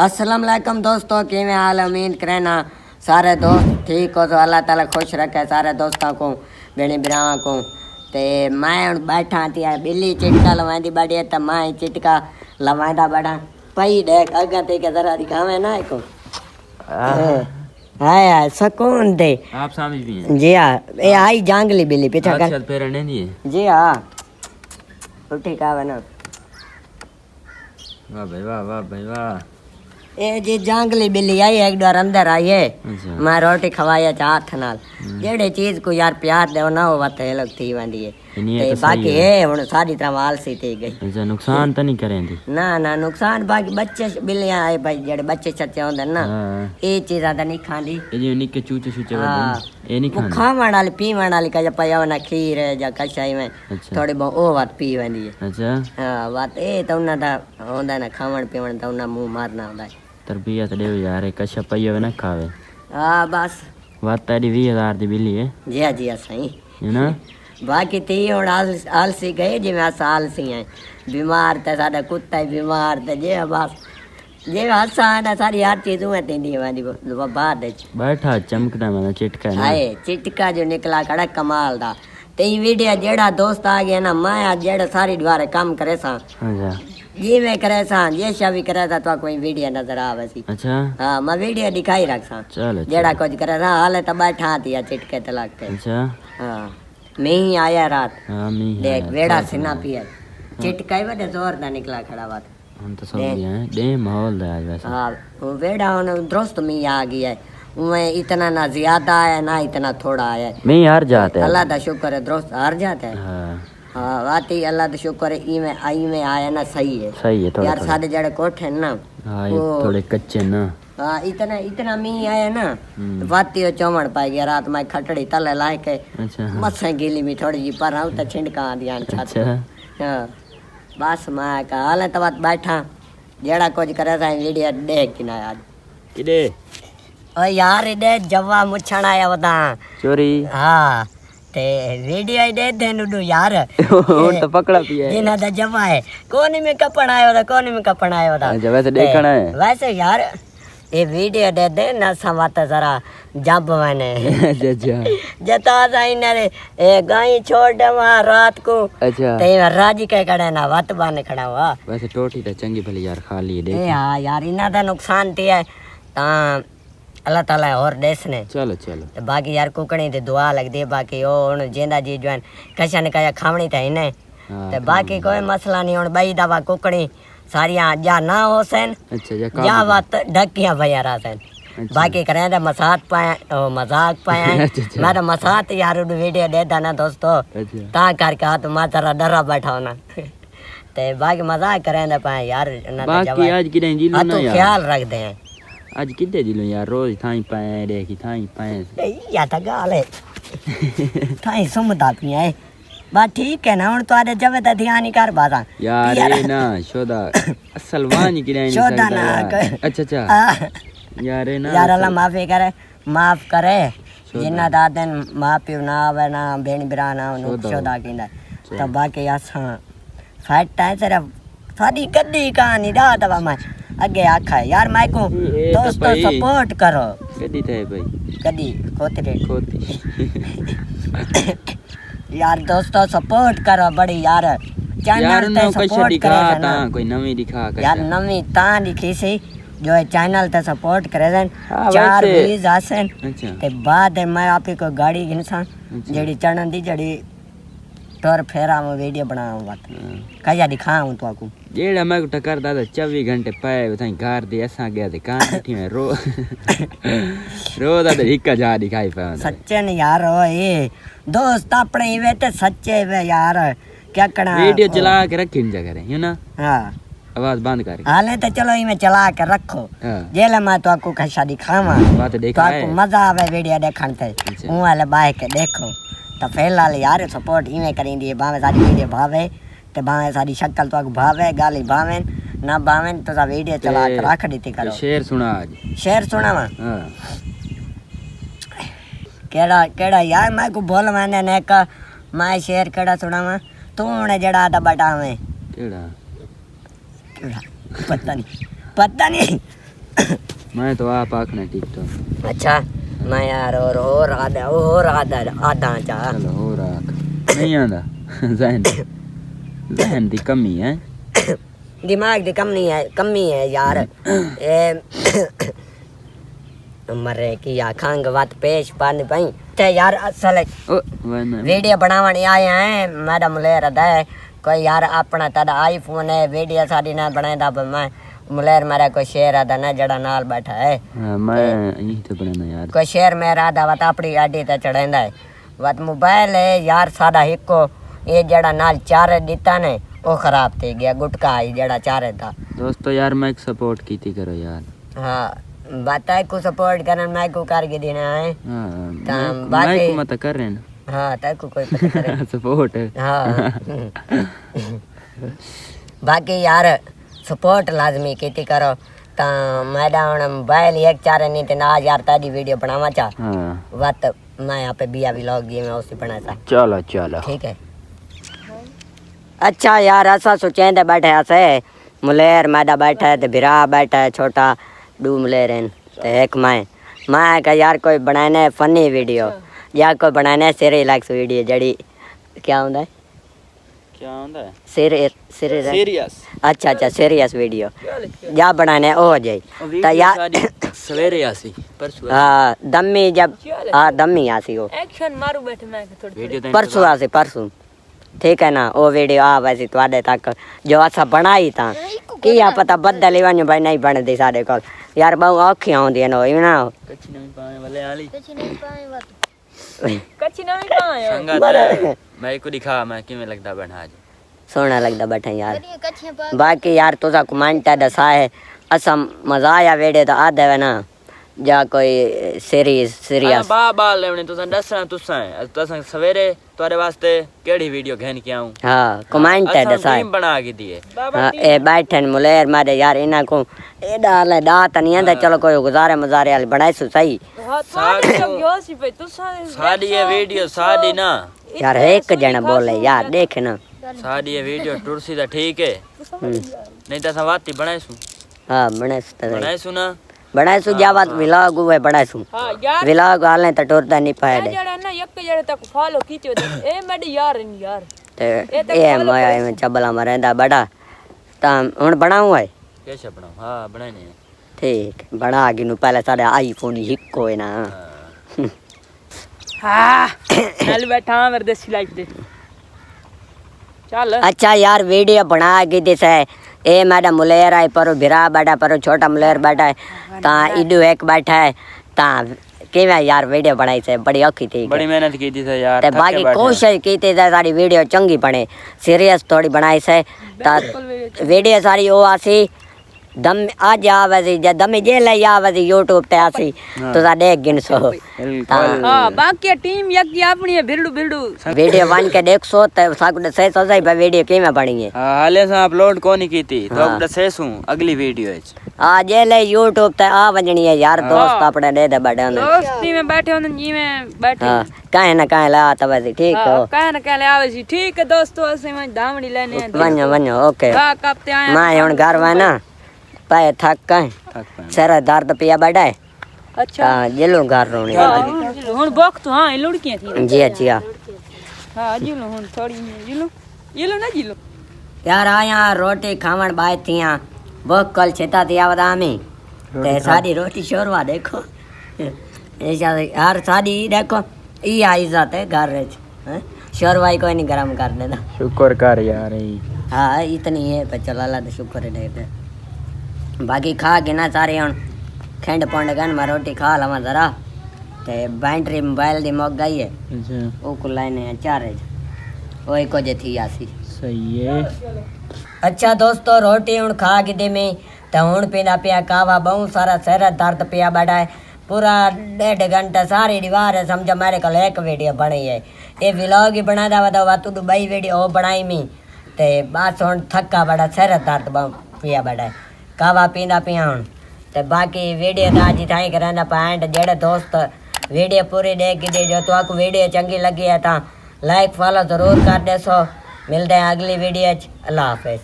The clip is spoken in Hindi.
अस्सलाम वालेकुम दोस्तों, किवें हाल? उम्मीद करना सारे दोस्त ठीक हो। तो अल्लाह ताला खुश रखे सारे दोस्तों को, भेणी भरावां को। ते मैं हुण बैठा थी, बिल्ली चिटका लवांदी बड़ी है, तो मैं चिटका लवांदा बड़ा पई देख अगा ते के जरा दिखावे ना को हाय सुकून दे। आप समझ भी हैं? जी हाँ, ये आई जंगली बिल्ली पीछा कर। चल पैर नहीं है। जी हाँ, उठी का ना। वाह भाई वाह, वाह भाई वाह। ये जी जंगली बिल्ली आई एक बार अंदर आई है। अच्छा। मैं रोटी खवाया हाथ नाल। जेड़े चीज को यार प्यार दे ना हो वत अलग थी वंदी है। ते बाकी है हुन सारी तरह आलसी थी गई। अच्छा, नुकसान तो नहीं करेंदी? ना ना नुकसान, बाकी बच्चे बिल्लियां आए भाई, जेड़े बच्चे सच्चे होंदे ना, ये चीज़ां तो नहीं खांदी। ये जो निक्के चूचे छूचे ये नहीं खांदी। खावण वाली पीवण वाली का पया ना खीर है या कशाई में थोड़ी बहुत ओ बात पी वंदी है। अच्छा हां, बात ए तो उन्ना दा होंदा ना, खावण पीवण तो उन्ना मुंह मारना होंदा है। तरबियत देव यार, कशा पइयो ना खावे। हां बस बात तेरी 20,000 दी बिल्ली है। जी हाँ जी हाँ सही है ना। बाकी ती हुण आलसी गए जिवें अस आलसी हैं। बीमार ते साडा कुत्ता ही बीमार ते जे बस जे असां ना सारी हर चीज उहें थींदी वांदी बाद बैठा चमकदा मैं चिटका ना। हाय चिटका जो निकला कड़ा कमाल दा। ते ई वीडियो जेड़ा दोस्त आ गया ना, मैं जेड़ा सारी द्वारे काम करे सा। अच्छा जिवें करे सा ये भी करे सा तो कोई वीडियो नजर आवे सी। अच्छा हां, मैं वीडियो दिखाई रख सा। चल जेड़ा कुछ करे सा हाले तो बैठा थी चिटके तलाक के। अच्छा हां, मैं ही आया रात। हां मैं देख वेड़ा सिना पिया चिटका ही बड़े जोर दा निकला खड़ा बात। हम तो सब हैं दे माहौल दा आज वैसे। हां, वो वेड़ा हुन दोस्त में आ गया है। उमें इतना ना ज्यादा है ना इतना थोड़ा है। मैं हार जाते हैं। अल्लाह दा शुक्र है दोस्त हार जाते हैं। हां हाँ वाती अल्लाह दा शुक्र है। इमें आई में आया ना सही है। सही है थोड़ा यार सारे जड़े कोठे ना। हाँ ये थोड़े कच्चे ना। हाँ इतना इतना मी आया ना वाती हो चौमण पाई गया रात में खटड़ी तले लाए के। अच्छा मसें गीली में थोड़ी जी पर आऊँ तो छिंडका दिया छत। अच्छा हाँ बस मैं कहा हाल तो बात बैठा जेड़ा कुछ करे था वीडियो देख कि ना यार किदे ओ यार इधे जवा मुछण आया बता चोरी। हाँ ते वीडियो दे दे नुडू यार और तो पकड़ा पिया है। जिना दा जवा है कोने में कपन आयो था, कोने में कपन आयो था। अच्छा वैसे देखना है वैसे यार ये वीडियो दे दे ना समात जरा जब मैंने अच्छा जता जाई ना रे ए गाय छोड़ दे वहां रात को। अच्छा ते राजी के कड़े ना वत बाने खड़ा हुआ। वैसे टोटी तो चंगी भली यार खा ली देख। ए हां यार इना दा नुकसान थी है ता अल्लाह ताला और देश ने। चलो चलो ते बाकी यार कुकड़ी ते दुआ लग दे। बाकी ओ हुन जेंदा जी जवान कशा ने कया खावणी था इने। ते बाकी कोई मसला नहीं। हुन बई दवा कुकड़ी सारियां जा ना होसन। अच्छा या बात ढकियां भैया रासन। बाकी करें तो मसात पाए मजाक पाए। मैं तो मसात यार वीडियो देता ना दोस्तों ता करके हाथ मारा डरा बैठा ना। ते बाकी मजाक करें तो पाए यार बाकी आज की नहीं जिलो ना यार ख्याल रख दे। आज कितने जिलो यार रोज थाई पाए देखी थाई पाए या था गाल है थाई सुमता पिया है बा ठीक है ना। हुन तो आदे जब तक ध्यान ही कर बाता यार ये ना शोदा असल वानी की नहीं शोदा ना अच्छा अच्छा यार ये ना यार अल्लाह माफी करे माफ करे जिन्ना दादन माँ प्यो ना आवे ना बेन बिरा ना शोदा कींदा। तो बाकी असां फाइट है सिर्फ साडी कदी कहानी दा दवा मैं आगे आखा है यार मैं को दोस्तों सपोर्ट करो। कदी थे भाई कदी खोते खोती यार दोस्तों सपोर्ट करो बड़ी यार चैनल ते सपोर्ट करे ना कोई नवी दिखा यार नवी ता दिखी सी जो है चैनल ते सपोर्ट करे देन 4 व्यूज आसन। ते बाद मैं आप को गाड़ी गिनसा जेडी चढ़न दी जेडी टोर फेरा में वीडियो बनाऊं बात कया दिखाऊं तो आपको जेड़ा मैं टकर दादा 24 घंटे पाए उठाई घर दे असा गया थे कान बैठी में रो दादा हिक्का जा दिखाई पाए सच्चे ने यार ओ ये दोस्त अपने ही वे ते सच्चे वे यार क्या करा वीडियो चला के रखी न जगह है ना। हां आवाज बंद कर हाले तो चलो इमे चला के रखो जेले मैं तो आपको कशा दिखावा बात देखा है आपको मजा आवे वीडियो देखण ते हूं वाले बाय के देखो तो फिलहाल यार सपोर्ट इवें करेंदी भावे सारी वीडियो भावे ते भावे सारी शक्ल तो भावे गाली भावे ना भावे तो सा वीडियो चला के रख देती करो। शेर सुना आज शेर सुनावा हां केड़ा केड़ा यार मैं को बोल मैंने ने का मैं शेर केड़ा सुनावा तू ने जड़ा दा बटावे केड़ा पता नहीं मैं तो आप आखना टिकटॉक। अच्छा मैं यार और आधा आधा चाह चलो हो राख नहीं आंदा जहन जहन दी कमी है। दिमाग की कमी है यार। ए मरे की या खंग बात पेश पानी पई ते यार असल ओ वरना वीडियो बनावन आए हैं मैडम लेर दे कोई यार अपना तदा आईफोन है वीडियो सारी ना बनाएदा मैं मुलेर मेरा कोई शेर आदा ना जड़ा नाल बैठा है। हाँ, मैं यही तो बनाना यार। कोई शेर मेरा आदा वत अपनी आडी ते चढ़ेंदा है वत मोबाइल है यार सादा हिको ये जड़ा नाल चार दिता ने वो खराब थी गया गुटका आई जड़ा चारे था। दोस्तों यार मैं सपोर्ट कीती करो यार। हाँ बताए को सपोर्ट करन मैं को कर के देना है। हाँ ताम मैं को मत कर रहे ना। हाँ तय को कोई पता करे सपोर्ट हाँ बाकी यार सपोर्ट लाजमी कीती करो ता मैडम मोबाइल एक चारे नहीं ते ना यार तादी वीडियो बनावा चा। हाँ वत मैं यहाँ पे बिया व्लॉग जी में उसी बनाता। चलो चलो ठीक है। अच्छा यार ऐसा सोचें ते बैठे ऐसे मुलेर मैदा बैठा है ते बिरा बैठा है छोटा दू मुलेर हैं ते एक मैं कहा यार कोई बनाने फनी वीडियो या कोई बनाने सीरियस वीडियो जड़ी क्या होता है क्या होता है सीरियस अच्छा सीरियस वीडियो या बनाने हो जाए तो यार सवेरे आसी परसों। हाँ दम्मी जब हाँ दम्मी आसी वो एक्शन मारू बैठे मैं थोड़ी परसों आसी परसों ठीक है ना वो वीडियो आ वैसे तुहाडे तक जो असा बनाई था किया पता बदल ही वञ भाई नहीं बनदी साडे कोल यार बहु औखियां होंदियां ने ना कच्ची नहीं पाए वाले आली कच्ची नहीं पाए संगत मैं को दिखा मैं किਵੇਂ लगदा बना आज सोना लगदा बैठा यार। बाकी यार तुसा कमेंट दसा है असा मजा आया वीडियो तो आदे वे ना जा कोई सीरियस बा लेवने तुसा दसना तुसा सवेरे तोरे वास्ते केड़ी वीडियो घेन के आऊं। हाँ कमेंट दसा टीम बना के दिए। हाँ ए बैठन मुलेर मारे यार इना को ए डाल दात नहीं आंदा चलो कोई गुजारे मजारे वाली बनाई सु सही साडी ये वीडियो साडी ना यार एक जना बोले यार देख ना साडी ये वीडियो टुरसी दा ठीक है नहीं तो सवाती बनाईसु। हाँ बनाईसु ना बनाईसु जावत व्लॉग हुए बनाईसु हां यार व्लॉग हाले त टुरदा नहीं पाए दे जड़ा ना एक जड़े तक फॉलो खींचो दे ए मेरे यार ते ए माया में चबला में रहंदा बड़ा ता हुन बनाऊं है कैसे बनाऊं। हां बनाने ठीक बना गिनु पहले साडे आईफोन हिक्को है ना। हां चल बैठा मेरे देसी लाइफ दे चल। अच्छा यार वीडियो बना के दिस है ए मैडम मुलेर आई पर बिरा बैठा पर छोटा मुलेर बैठा है ता इडू एक बैठा है ता केवे यार वीडियो बनाई से बड़ी औखी थी बड़ी मेहनत की थी यार ते बाकी कोशिश की थी सारी वीडियो चंगी बने सीरियस थोड़ी बनाई से ता वीडियो सारी ओ आसी दम आज आवे जब दम जे ले आवे यूट्यूब पे आसी तो सा देख गिन सो हां बाकी टीम एक की अपनी है भिड़ू वीडियो बन के देख सो ते साकुडे सही सही पे वीडियो केमे बनी है। हां हाले से अपलोड कोनी की थी तो अब दसेसू अगली वीडियो है आ जे ले यूट्यूब ते आ वजनी है यार दोस्त अपने दे बैठे होंदे दोस्ती में बैठे होंदे जी में बैठे हां काहे ना काहे ला त वैसे ठीक हो काहे ना काहे आवे जी ठीक है दोस्तों असे में धामड़ी लेने वन्यो ओके हां कब ते आए मैं हुन घर वा ना पाए थक कहे सर दर्द पिया बैठा है। अच्छा हां जिलो घर रोने हुन बक तो हां लड़कियां थी जी अच्छा हां जिलो हुन थोड़ी जिलो ना जिलो यार आया रोटी खावण बाय थिया भूख कल छेता थी आवदा में ते साडी रोटी शोरवा देखो ऐसा यार साडी देखो ई आई जाते घर रे हैं शोरवाई कोई नहीं गरम कर देता शुक्र कर यार हाँ इतनी है पर चला ला तो शुक्र है दे बाकी खा के ना सारे हुन खंड पंड गन मैं रोटी खा लवा जरा ते बैटरी मोबाइल दी मुक गई है अच्छा ओ को लाइने चारे ओए को जे थी आसी सही है। अच्छा दोस्तों रोटी हुन खा के दे में तो हुन पींदा पिया कावा बहुत सारा सिर दर्द पिया बैठा है पूरा 1.5 घंटा सारी दीवार है समझो मेरे को एक वीडियो बनी है ये व्लॉग ही बना दा वा तू तो बई वीडियो ओ बनाई मी ते बस हुन थका बड़ा सिर दर्द पिया बैठा है कावा पींदा पिया हुन ते बाकी वीडियो दा जी थाई करंदा पैंट जेड़े दोस्त वीडियो पूरी देख के जो तो आपको वीडियो चंगी लगी है ता लाइक फॉलो जरूर कर देसो मिलते हैं अगली वीडियो अल्लाह हाफिज।